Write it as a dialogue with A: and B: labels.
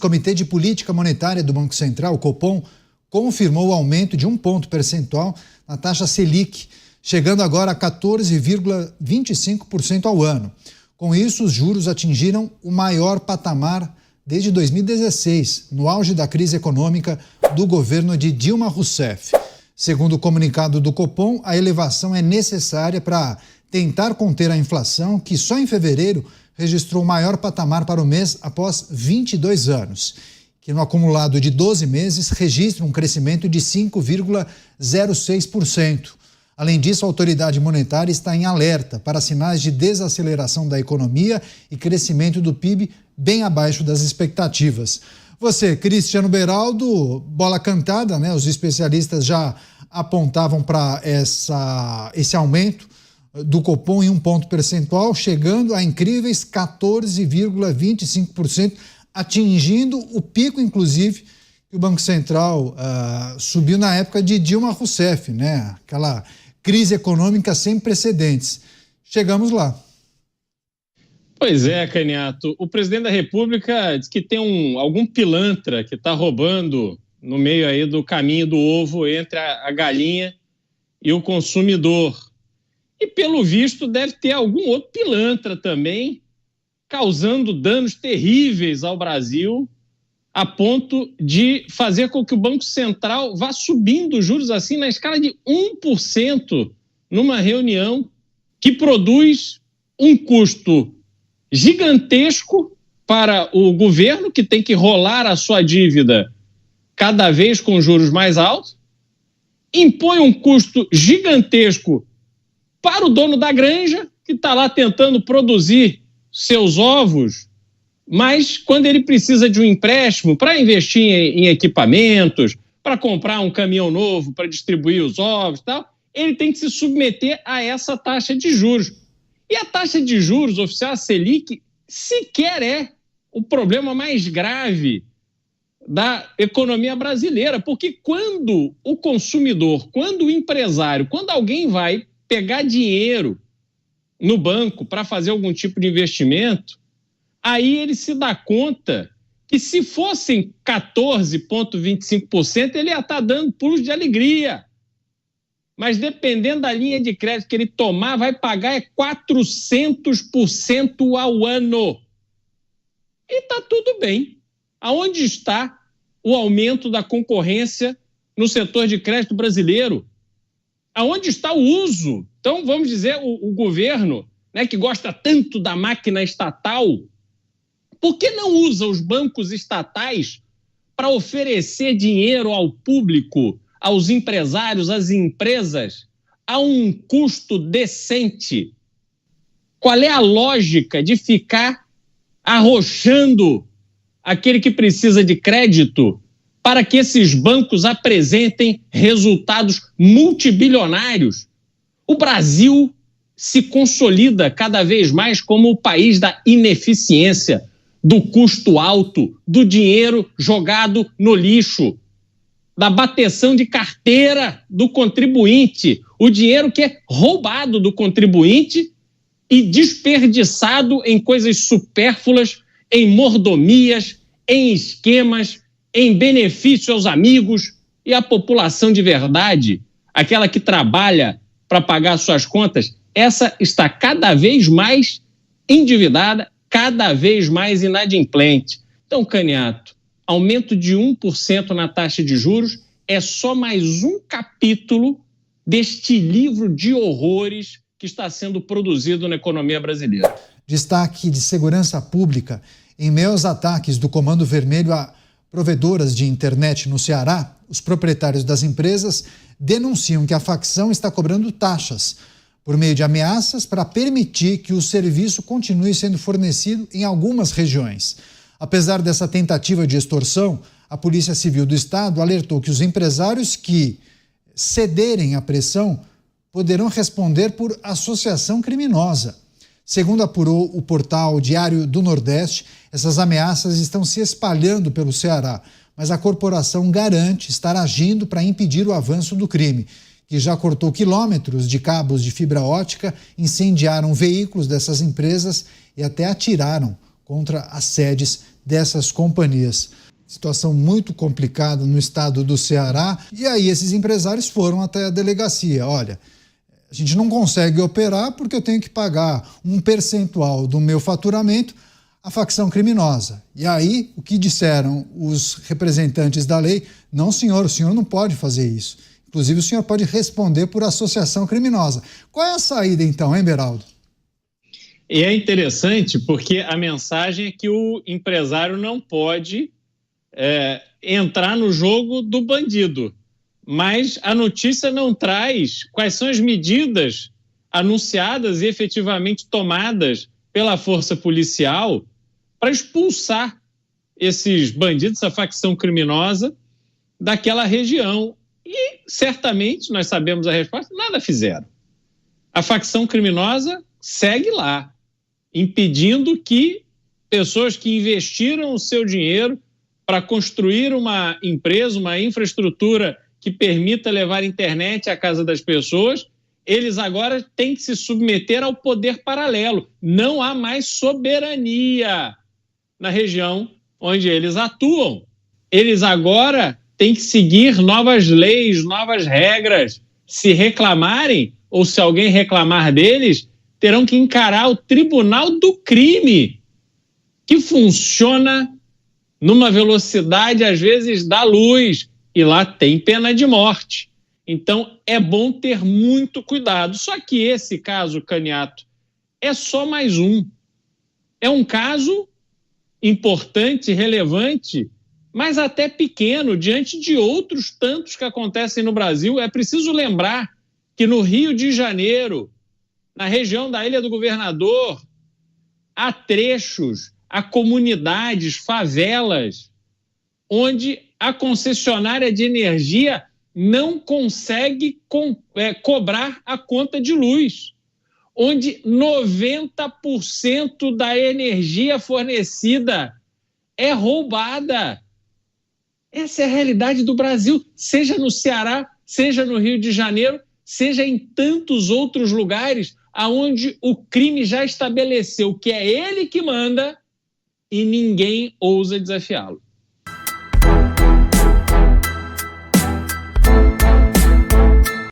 A: O Comitê de Política Monetária do Banco Central, o Copom, confirmou o aumento de 1 ponto percentual na taxa Selic, chegando agora a 14,25% ao ano. Com isso, os juros atingiram o maior patamar desde 2016, no auge da crise econômica do governo de Dilma Rousseff. Segundo o comunicado do Copom, a elevação é necessária para tentar conter a inflação, que só em fevereiro registrou o maior patamar para o mês após 22 anos, que no acumulado de 12 meses registra um crescimento de 5,06%. Além disso, a autoridade monetária está em alerta para sinais de desaceleração da economia e crescimento do PIB bem abaixo das expectativas. Você, Cristiano Beraldo, bola cantada, né? Os especialistas já apontavam para esse aumento do Copom em 1 ponto percentual, chegando a incríveis 14,25%, atingindo o pico, inclusive, que o Banco Central subiu na época de Dilma Rousseff, né? Aquela crise econômica sem precedentes. Chegamos lá.
B: Pois é, Caniato. O presidente da República diz que tem algum pilantra que está roubando no meio aí do caminho do ovo entre a galinha e o consumidor. E, pelo visto, deve ter algum outro pilantra também causando danos terríveis ao Brasil, a ponto de fazer com que o Banco Central vá subindo os juros assim na escala de 1% numa reunião que produz um custo gigantesco para o governo, que tem que rolar a sua dívida cada vez com juros mais altos, impõe um custo gigantesco para o dono da granja, que está lá tentando produzir seus ovos, mas quando ele precisa de um empréstimo para investir em equipamentos, para comprar um caminhão novo, para distribuir os ovos e tal, ele tem que se submeter a essa taxa de juros. E a taxa de juros oficial, a Selic, sequer é o problema mais grave da economia brasileira, porque quando o consumidor, quando o empresário, quando alguém vai pegar dinheiro no banco para fazer algum tipo de investimento, aí ele se dá conta que se fossem 14,25%, ele ia estar dando pulos de alegria. Mas dependendo da linha de crédito que ele tomar, vai pagar 400% ao ano. E está tudo bem. Aonde está o aumento da concorrência no setor de crédito brasileiro? Aonde está o uso? Então, vamos dizer, o governo, né, que gosta tanto da máquina estatal, por que não usa os bancos estatais para oferecer dinheiro ao público, aos empresários, às empresas, a um custo decente? Qual é a lógica de ficar arrochando aquele que precisa de crédito para que esses bancos apresentem resultados multibilionários? O Brasil se consolida cada vez mais como o país da ineficiência, do custo alto, do dinheiro jogado no lixo, da bateção de carteira do contribuinte, o dinheiro que é roubado do contribuinte e desperdiçado em coisas supérfluas, em mordomias, em esquemas, em benefício aos amigos. E a população de verdade, aquela que trabalha para pagar suas contas, essa está cada vez mais endividada, cada vez mais inadimplente. Então, Caniato, aumento de 1% na taxa de juros é só mais um capítulo deste livro de horrores que está sendo produzido na economia brasileira.
A: Destaque de segurança pública. Em meio aos ataques do Comando Vermelho a provedoras de internet no Ceará, os proprietários das empresas denunciam que a facção está cobrando taxas por meio de ameaças para permitir que o serviço continue sendo fornecido em algumas regiões. Apesar dessa tentativa de extorsão, a Polícia Civil do Estado alertou que os empresários que cederem à pressão poderão responder por associação criminosa. Segundo apurou o portal Diário do Nordeste, essas ameaças estão se espalhando pelo Ceará, mas a corporação garante estar agindo para impedir o avanço do crime, que já cortou quilômetros de cabos de fibra ótica, incendiaram veículos dessas empresas e até atiraram contra as sedes dessas companhias. Situação muito complicada no estado do Ceará. E aí esses empresários foram até a delegacia. Olha, a gente não consegue operar porque eu tenho que pagar um percentual do meu faturamento à facção criminosa. E aí o que disseram os representantes da lei? Não, senhor, o senhor não pode fazer isso. Inclusive o senhor pode responder por associação criminosa. Qual é a saída então, hein, Beraldo?
B: E é interessante porque a mensagem é que o empresário não pode entrar no jogo do bandido. Mas a notícia não traz quais são as medidas anunciadas e efetivamente tomadas pela força policial para expulsar esses bandidos, essa facção criminosa, daquela região. E certamente, nós sabemos a resposta, nada fizeram. A facção criminosa segue lá, impedindo que pessoas que investiram o seu dinheiro para construir uma empresa, uma infraestrutura que permita levar internet à casa das pessoas, eles agora têm que se submeter ao poder paralelo. Não há mais soberania na região onde eles atuam. Eles agora têm que seguir novas leis, novas regras. Se reclamarem, ou se alguém reclamar deles, terão que encarar o Tribunal do Crime, que funciona numa velocidade, às vezes, da luz, e lá tem pena de morte. Então, é bom ter muito cuidado. Só que esse caso, Caniato, é só mais um. É um caso importante, relevante, mas até pequeno, diante de outros tantos que acontecem no Brasil. É preciso lembrar que no Rio de Janeiro, na região da Ilha do Governador, há trechos, há comunidades, favelas, onde a concessionária de energia não consegue cobrar a conta de luz, onde 90% da energia fornecida é roubada. Essa é a realidade do Brasil, seja no Ceará, seja no Rio de Janeiro, seja em tantos outros lugares onde o crime já estabeleceu que é ele que manda e ninguém ousa desafiá-lo.